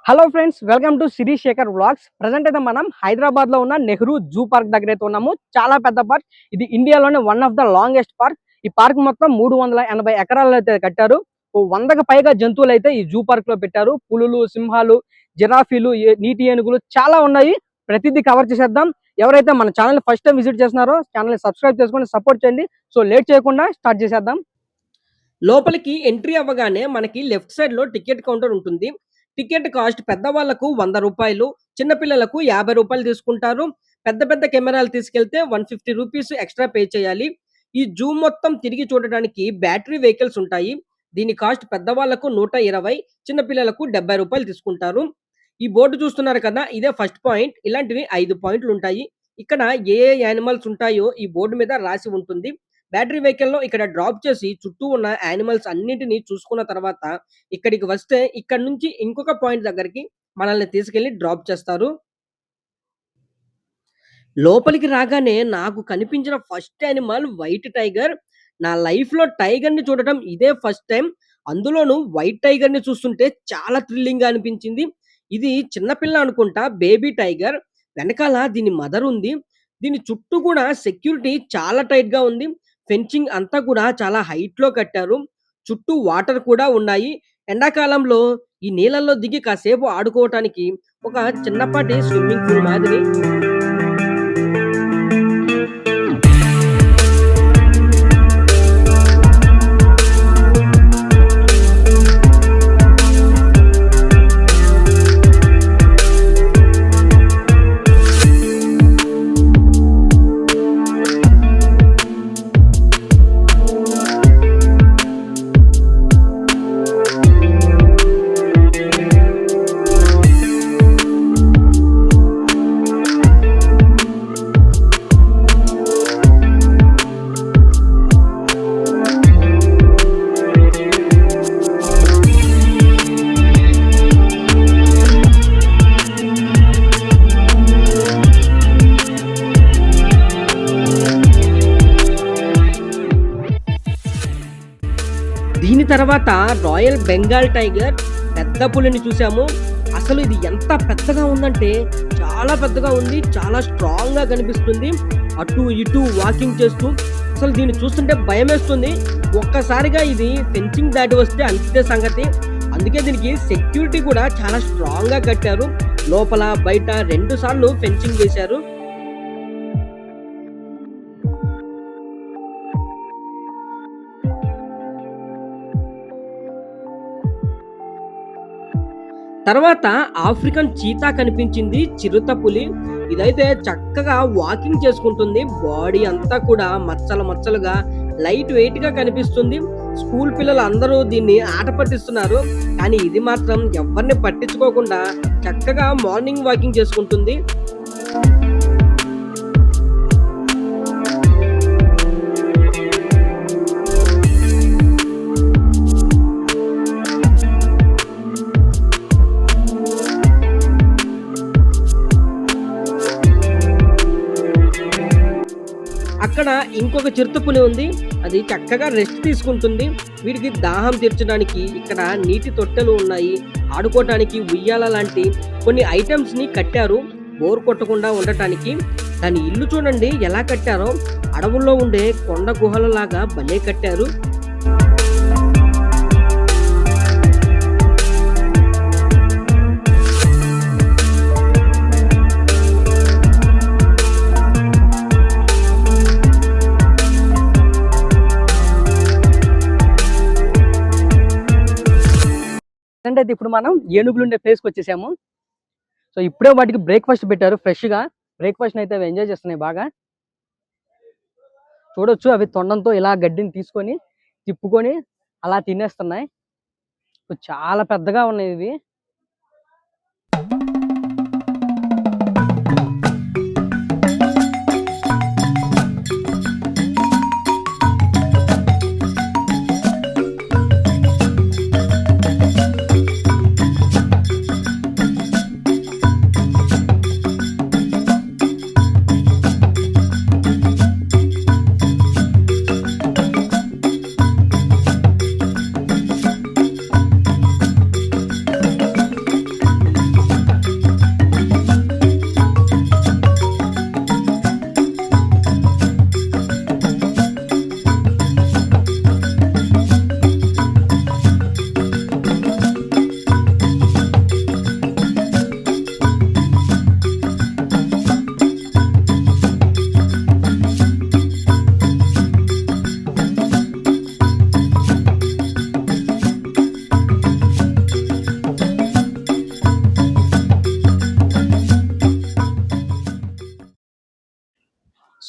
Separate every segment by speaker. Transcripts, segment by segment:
Speaker 1: Hello friends, welcome to Siri Sekhar vlogs. Present అయితే మనం హైదరాబాద్ లో ఉన్న నెహ్రూ జూ పార్క్ దగ్గర అయితే ఉన్నాము. చాలా పెద్ద పార్క్ ఇది. ఇండియాలోనే one of the longest park. ఈ పార్క్ మొత్తం 380 ఎకరాలు అయితే కట్టారు. 100కు పైగా జంతువులు అయితే ఈ జూ పార్క్ లో పెట్టారు. పులులు, సింహాలు, జిరాఫీలు, నీటి ఏనుగులు చాలా ఉన్నాయి. ప్రతిదీ కవర్ చేసేద్దాం. ఎవరైతే మన ఛానల్ ఫస్ట్ టైం విజిట్ చేస్తున్నారో ఛానల్ సబ్స్క్రైబ్ చేసుకొని సపోర్ట్ చేయండి. సో లేట్ చేయకుండా స్టార్ట్ చేసేద్దాం. లోపలికి ఎంట్రీ అవ్వగానే మనకి లెఫ్ట్ సైడ్ లో టికెట్ కౌంటర్ ఉంటుంది. టికెట్ కాస్ట్ పెద్దవాళ్లకు 100 రూపాయలు, చిన్నపిల్లలకు 50 రూపాయలు తీసుకుంటారు. పెద్ద పెద్ద కెమెరాలు తీసుకెళ్తే 150 రూపీస్ ఎక్స్ట్రా పే చేయాలి. ఈ జూ మొత్తం తిరిగి చూడడానికి బ్యాటరీ వెహికల్స్ ఉంటాయి. దీని కాస్ట్ పెద్దవాళ్లకు 120, చిన్నపిల్లలకు 70 రూపాయలు తీసుకుంటారు. ఈ బోర్డు చూస్తున్నారు కదా, ఇదే ఫస్ట్ పాయింట్. ఇలాంటివి 5 పాయింట్లు ఉంటాయి. ఇక్కడ ఏ ఏ యానిమల్స్ ఉంటాయో ఈ బోర్డు మీద రాసి ఉంటుంది. బ్యాటరీ వెహికల్ లో ఇక్కడ డ్రాప్ చేసి చుట్టూ ఉన్న యానిమల్స్ అన్నింటినీ చూసుకున్న తర్వాత ఇక్కడికి వస్తే ఇక్కడ నుంచి ఇంకొక పాయింట్ దగ్గరికి మనల్ని తీసుకెళ్లి డ్రాప్ చేస్తారు. లోపలికి రాగానే నాకు కనిపించిన ఫస్ట్ యానిమల్ వైట్ టైగర్. నా లైఫ్ లో టైగర్ ని చూడటం ఇదే ఫస్ట్ టైం. అందులోనూ వైట్ టైగర్ ని చూస్తుంటే చాలా థ్రిల్లింగ్ గా అనిపించింది. ఇది చిన్నపిల్ల అనుకుంటా, బేబీ టైగర్. వెనకాల దీని మదర్ ఉంది. దీని చుట్టూ కూడా సెక్యూరిటీ చాలా టైట్ గా ఉంది. ఫెన్సింగ్ అంతా కూడా చాలా హైట్ లో కట్టారు. చుట్టూ వాటర్ కూడా ఉన్నాయి. ఎండాకాలంలో ఈ నీళ్ళల్లో దిగి కాసేపు ఆడుకోవటానికి ఒక చిన్నపాటి స్విమ్మింగ్ పూల్ మాదిరి. దీని తర్వాత రాయల్ బెంగాల్ టైగర్, పెద్ద పులిని చూసాము. అసలు ఇది ఎంత పెద్దగా ఉందంటే చాలా పెద్దగా ఉంది. చాలా స్ట్రాంగ్ గా కనిపిస్తుంది. అటు ఇటు వాకింగ్ చేస్తూ అసలు దీన్ని చూస్తుంటే భయం వేస్తుంది. ఒక్కసారిగా ఇది ఫెన్సింగ్ దాటి వస్తే అంతే సంగతి. అందుకే దీనికి సెక్యూరిటీ కూడా చాలా స్ట్రాంగ్ గా కట్టారు. లోపల బయట 2 సార్లు ఫెన్సింగ్ వేశారు. తర్వాత ఆఫ్రికన్ చీతా కనిపించింది, చిరుత పులి. ఇదైతే చక్కగా వాకింగ్ చేసుకుంటుంది. బాడీ అంతా కూడా మచ్చలు మచ్చలుగా లైట్ వెయిట్ గా కనిపిస్తుంది. స్కూల్ పిల్లలు అందరూ దీన్ని ఆట పట్టిస్తున్నారు. కానీ ఇది మాత్రం ఎవరిని పట్టించుకోకుండా చక్కగా మార్నింగ్ వాకింగ్ చేసుకుంటుంది. అక్కడ ఇంకొక చిరుతపులి ఉంది. అది చక్కగా రెస్ట్ తీసుకుంటుంది. వీటికి దాహం తీర్చడానికి ఇక్కడ నీటి తొట్టెలు ఉన్నాయి. ఆడుకోవటానికి ఉయ్యాల లాంటి కొన్ని ఐటమ్స్ ని కట్టారు బోర్ కొట్టకుండా ఉండటానికి. దాని ఇల్లు చూడండి ఎలా కట్టారో. అడవుల్లో ఉండే కొండ గుహల లాగా భలే కట్టారు. అంటే ఇప్పుడు మనం ఏనుగులు ఉండే ప్లేస్కి వచ్చేసాము. సో ఇప్పుడే వాటికి బ్రేక్ఫాస్ట్ పెట్టారు ఫ్రెష్గా. బ్రేక్ఫాస్ట్ అయితే అవి ఎంజాయ్ చేస్తున్నాయి బాగా. చూడొచ్చు, అవి తొండంతో ఇలా గడ్డిని తీసుకొని తిప్పుకొని అలా తినేస్తున్నాయి. చాలా పెద్దగా ఉన్నాయి ఇవి.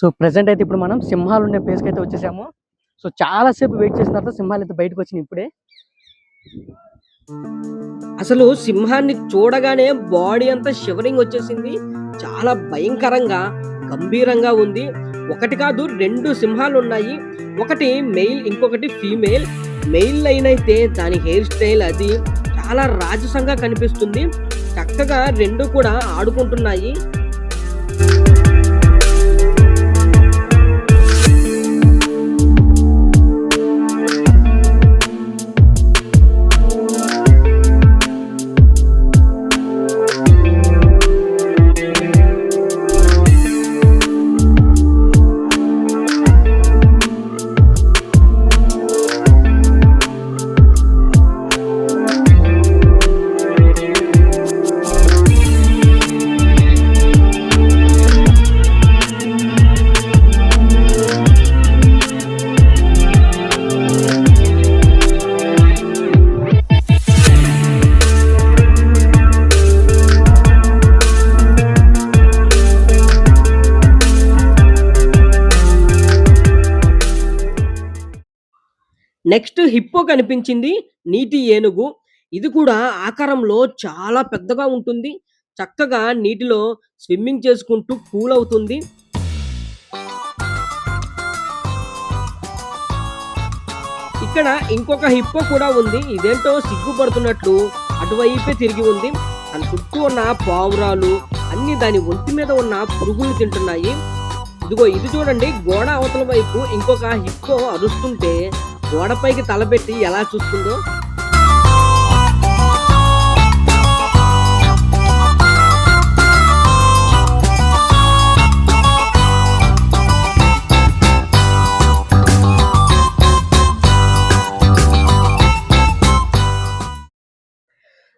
Speaker 1: సో ప్రెసెంట్ అయితే ఇప్పుడు మనం సింహాలు ఉండే ప్లేస్కి అయితే వచ్చేసాము. సో చాలా సేపు వెయిట్ చేసిన తర్వాత సింహాలు అయితే బయటకు వచ్చినాయి ఇప్పుడే. అసలు సింహాన్ని చూడగానే బాడీ అంతా షివరింగ్ వచ్చేసింది. చాలా భయంకరంగా గంభీరంగా ఉంది. ఒకటి కాదు 2 సింహాలు ఉన్నాయి. ఒకటి మెయిల్, ఇంకొకటి ఫీమేల్. మెయిల్ లైన్ అయితే దాని హెయిర్ స్టైల్ అది చాలా రాజసంగా కనిపిస్తుంది. చక్కగా 2 కూడా ఆడుకుంటున్నాయి. నెక్స్ట్ హిప్పో కనిపించింది. నీటి ఏనుగు. ఇది కూడా ఆకారంలో చాలా పెద్దగా ఉంటుంది. చక్కగా నీటిలో స్విమ్మింగ్ చేసుకుంటూ కూల్ అవుతుంది. ఇక్కడ ఇంకొక హిప్పో కూడా ఉంది. ఇదేంటో సిగ్గుపడుతున్నట్లు అటువైపే తిరిగి ఉంది. దాని చుట్టూ ఉన్న పావురాలు అన్ని దాని ఒంటి మీద ఉన్న పురుగులు తింటున్నాయి. ఇదిగో ఇది చూడండి, గోడ అవతల వైపు ఇంకొక హిప్పో అరుస్తుంటే గోడపైకి తలపెట్టి ఎలా చూస్తుందో.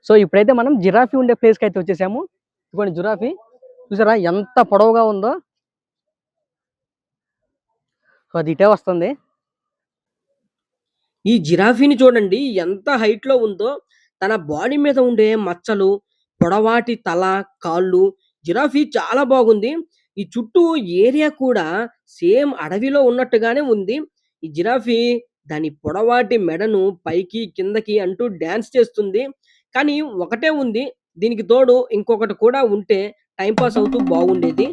Speaker 1: సో ఇప్పుడైతే మనం జిరాఫీ ఉండే ప్లేస్కి అయితే వచ్చేసాము. ఇదిగోండి జిరాఫీ, చూసారా ఎంత పొడవుగా ఉందో. సో అది ఇటే వస్తుంది. ఈ జిరాఫీని చూడండి ఎంత హైట్ లో ఉందో. తన బాడీ మీద ఉండే మచ్చలు, పొడవాటి తల, కాళ్ళు, జిరాఫీ చాలా బాగుంది. ఈ చుట్టూ ఏరియా కూడా సేమ్ అడవిలో ఉన్నట్టుగానే ఉంది. ఈ జిరాఫీ దాని పొడవాటి మెడను పైకి కిందకి అంటూ డాన్స్ చేస్తుంది. కానీ ఒకటే ఉంది, దీనికి తోడు ఇంకొకటి కూడా ఉంటే టైం పాస్ అవుతూ బాగుండేది.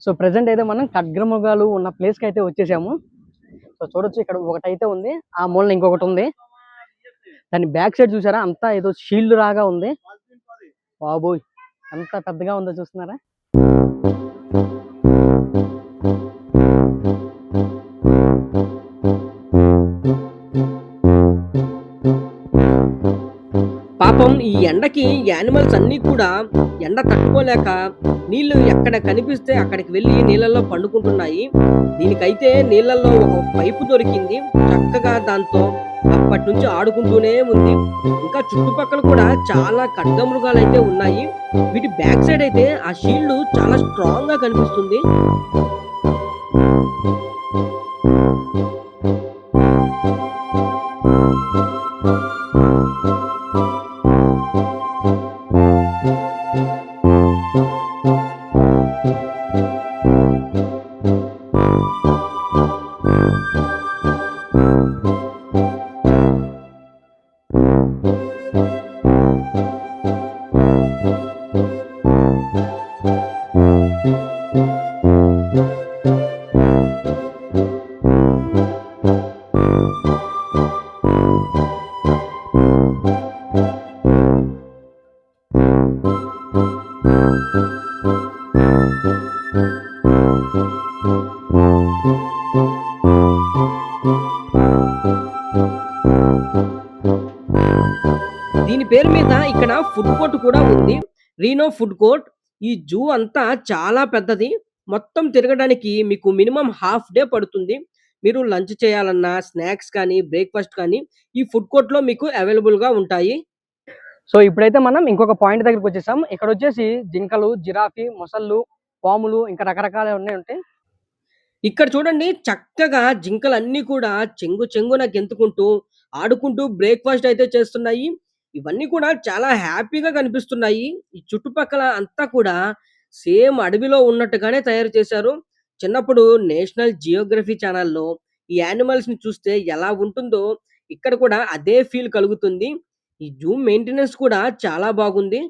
Speaker 1: సో ప్రెసెంట్ అయితే మనం ఖడ్గమృగాలు ఉన్న ప్లేస్కి అయితే వచ్చేసాము. సో చూడొచ్చు, ఇక్కడ ఒకటి అయితే ఉంది, ఆ మూలన ఇంకొకటి ఉంది. దాని బ్యాక్ సైడ్ చూసారా, అంతా ఏదో షీల్డ్ లాగా ఉంది. బాబోయ్ ఎంత పెద్దగా ఉందో చూస్తున్నారా. పాపం ఈ ఎండకి యానిమల్స్ అన్ని కూడా ఎండ తట్టుకోలేక నీళ్లు ఎక్కడ కనిపిస్తే అక్కడికి వెళ్ళి నీళ్ళల్లో పండుకుంటున్నాయి. దీనికైతే నీళ్ళల్లో ఒక పైపు దొరికింది. చక్కగా దాంతో అప్పటి నుంచి ఆడుకుంటూనే ఉంది. ఇంకా చుట్టుపక్కల కూడా చాలా ఖడ్గమృగాలు అయితే ఉన్నాయి. వీటి బ్యాక్ సైడ్ అయితే ఆ షీల్డ్ చాలా స్ట్రాంగ్ గా కనిపిస్తుంది. దీని పేరు మీద ఇక్కడ ఫుడ్ కోర్ట్ కూడా ఉంది. Reno food court. ఈ జూ అంతా చాలా పెద్దది. మొత్తం తిరగడానికి మీకు మినిమమ్ హాఫ్ డే పడుతుంది. మీరు లంచ్ చేయాలన్నా, స్నాక్స్ కానీ, బ్రేక్‌ఫాస్ట్ కానీ ఈ ఫుడ్ కోర్ట్‌లో మీకు అవైలబుల్‌గా ఉంటాయి. సో, ఇప్పుడైతే మనం ఇంకొక పాయింట్ దగ్గరికొచ్చేసాం. ఇక్కడొచ్చేసి జింకలు, జిరాఫీ, మొసళ్ళు, పాములు ఇంకా రకరకాలవన్నీ ఉంటాయి. ఇక్కడ చూడండి చక్కగా జింకలన్నీ కూడా చెంగు చెంగున గెంతుకుంటూ, ఆడుకుంటూ బ్రేక్‌ఫాస్ట్ అయితే చేస్తున్నాయి. ఇవన్నీ కూడా చాలా హ్యాపీగా కనిపిస్తున్నాయి. ఈ చుట్టుపక్కల అంతా కూడా సేమ్ అడవిలో ఉన్నట్టుగానే తయారు చేశారు. చిన్నప్పుడు నేషనల్ జియోగ్రఫీ ఛానెల్‌లో ఈ యానిమల్స్‌ని చూస్తే ఎలా ఉంటుందో ఇక్కడ కూడా అదే ఫీల్ కలుగుతుంది. ఈ జూ మెయింటెనెన్స్ కూడా చాలా బాగుంది.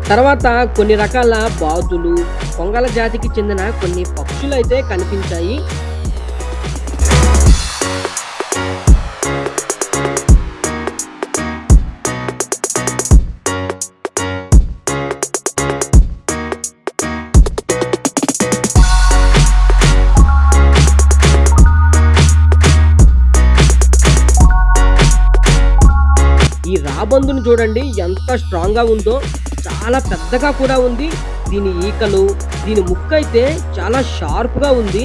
Speaker 1: తర్వాత కొన్ని రకాల బాతులు, కొంగల జాతికి చెందిన కొన్ని పక్షులైతే కనిపించాయి. ఈ రాబందుని చూడండి ఎంత స్ట్రాంగ్‌గా ఉందో. చాలా పెద్దగా కూడా ఉంది. దీని ఈకలు, దీని ముక్కయితే చాలా షార్ప్‌గా ఉంది.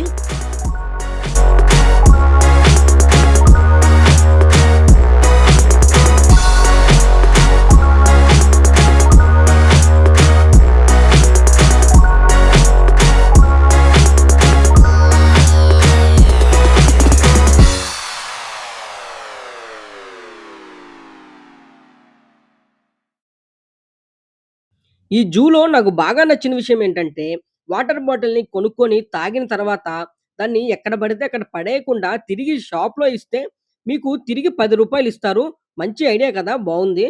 Speaker 1: ఈ జూలో నాకు బాగా నచ్చిన విషయం ఏంటంటే, వాటర్ బాటిల్‌ని కొనుక్కొని తాగిన తర్వాత దాన్ని ఎక్కడ పడితే అక్కడ పడేయకుండా తిరిగి షాప్‌లో ఇస్తే మీకు తిరిగి రూ. 10 ఇస్తారు. మంచి ఐడియా కదా! బావుంది.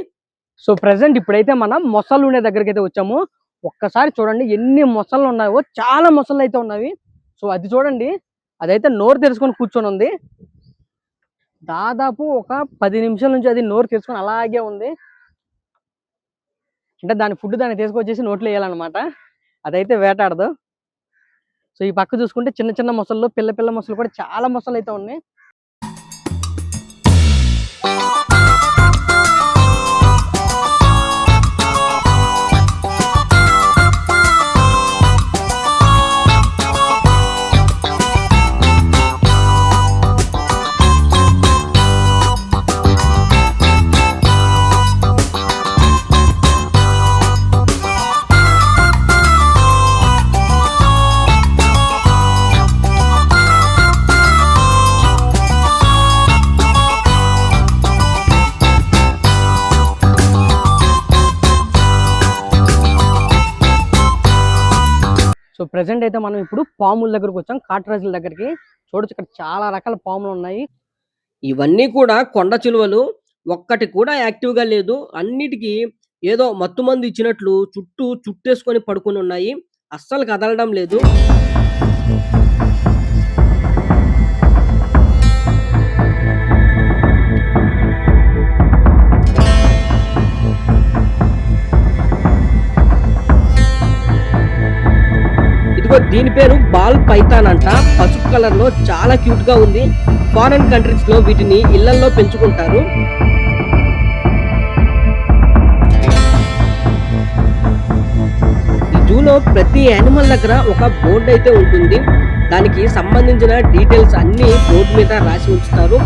Speaker 1: సో, ప్రెజెంట్ ఇప్పుడైతే మనం మొసళ్ళుండే దగ్గరికైతే వచ్చాము. ఒక్కసారి చూడండి ఎన్ని మొసళ్ళున్నాయో. చాలా మొసళ్ళైతే ఉన్నవి. సో, అది చూడండి. అదైతే నోరు తెరుచుకొని కూర్చొనుంది. దాదాపు ఒక 10 నిమిషాల నుంచి అది నోరు తెరుచుకొని అలాగే ఉంది. అంటే దాని ఫుడ్ దాన్ని తీసుకొచ్చేసి నోట్లో వేయాలన్నమాట. అదైతే వేటాడదు. సో, ఈ పక్క చూసుకుంటే చిన్న చిన్న మొసళ్ళు, పిల్ల మొసళ్ళు కూడా చాలా మొసళ్ళైతే ఉన్నాయి. సో ప్రెసెంట్ అయితే మనం ఇప్పుడు పాముల దగ్గరకు వచ్చాం, కాటరాజుల దగ్గరికి. చూడొచ్చు ఇక్కడ చాలా రకాల పాములు ఉన్నాయి. ఇవన్నీ కూడా కొండ చిలువలు. ఒక్కటి కూడా యాక్టివ్ గా లేదు. అన్నిటికీ ఏదో మత్తు మందు ఇచ్చినట్లు చుట్టూ చుట్టేసుకొని పడుకొని ఉన్నాయి. అస్సలు కదలడం లేదు. ఇదిగో దీని పేరు బాల్ పైథాన్ అంట. పసుపు కలర్ లో చాలా క్యూట్ గా ఉంది. ఫారెన్ కంట్రీస్ లో వీటిని ఇళ్లల్లో పెంచుకుంటారు. ఈ జూలో ప్రతి యానిమల్ దగ్గర ఒక బోర్డు అయితే ఉంటుంది. దానికి సంబంధించిన డీటెయిల్స్ అన్ని బోర్డు మీద రాసి ఉంచుతారు.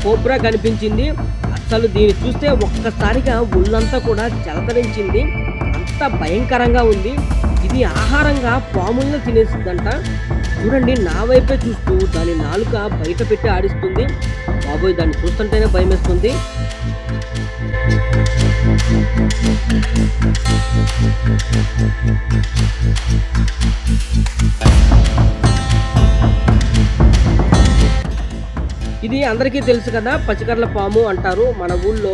Speaker 1: కోబ్రా కనిపించింది. అసలు దీన్ని చూస్తే ఒక్కసారిగా ఒళ్ళంతా కూడా జలతరించింది. అంత భయంకరంగా ఉంది. ఇది ఆహారంగా పాములను తినేసిందంట. చూడండి, నా వైపే చూస్తూ దాని నాలుక బయట పెట్టి ఆడిస్తుంది. బాబోయ్, దాన్ని చూస్తుంటేనే భయం వేస్తుంది. ఇది అందరికీ తెలుసు కదా, పచ్చికర్ల పాము అంటారు. మన ఊళ్ళో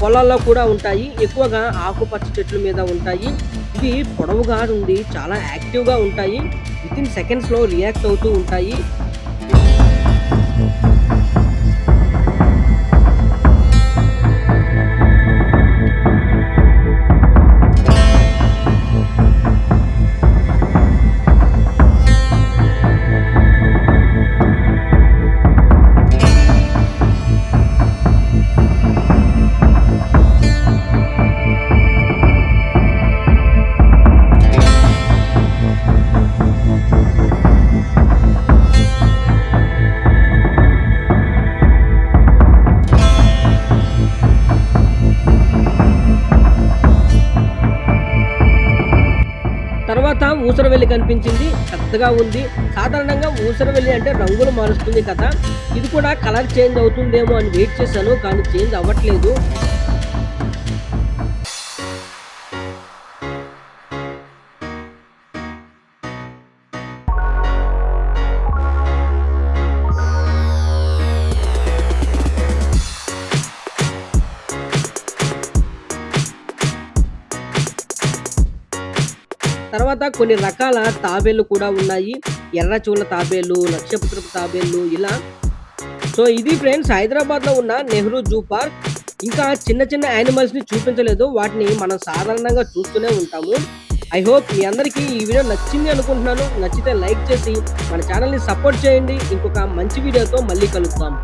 Speaker 1: పొలాల్లో కూడా ఉంటాయి. ఎక్కువగా ఆకుపచ్చ చెట్ల మీద ఉంటాయి. ఇవి పొడవుగా ఉంది, చాలా యాక్టివ్ గా ఉంటాయి. విత్ ఇన్ సెకండ్స్ లో రియాక్ట్ అవుతూ ఉంటాయి. తర్వాత ఊసరవెల్లి కనిపించింది. పెద్దగా ఉంది. సాధారణంగా ఊసరవెల్లి అంటే రంగులు మారుస్తుంది కదా, ఇది కూడా కలర్ చేంజ్ అవుతుందేమో అని వెయిట్ చేశాను, కానీ చేంజ్ అవ్వట్లేదు. తర్వాత కొన్ని రకాల తాబేళ్లు కూడా ఉన్నాయి. ఎర్ర చూల తాబేళ్లు, నక్షత్రపు తాబేళ్లు ఇలా. సో ఇది ఫ్రెండ్స్ హైదరాబాద్ లో ఉన్న నెహ్రూ జూ పార్క్. ఇంకా చిన్న చిన్న యానిమల్స్ ని చూపించలేదు, వాటిని మనం సాధారణంగా చూస్తూనే ఉంటాము. ఐ హోప్ మీ అందరికీ ఈ వీడియో నచ్చింది అనుకుంటున్నాను. నచ్చితే లైక్ చేసి మన ఛానల్ ని సపోర్ట్ చేయండి. ఇంకొక మంచి వీడియోతో మళ్ళీ కలుద్దాం.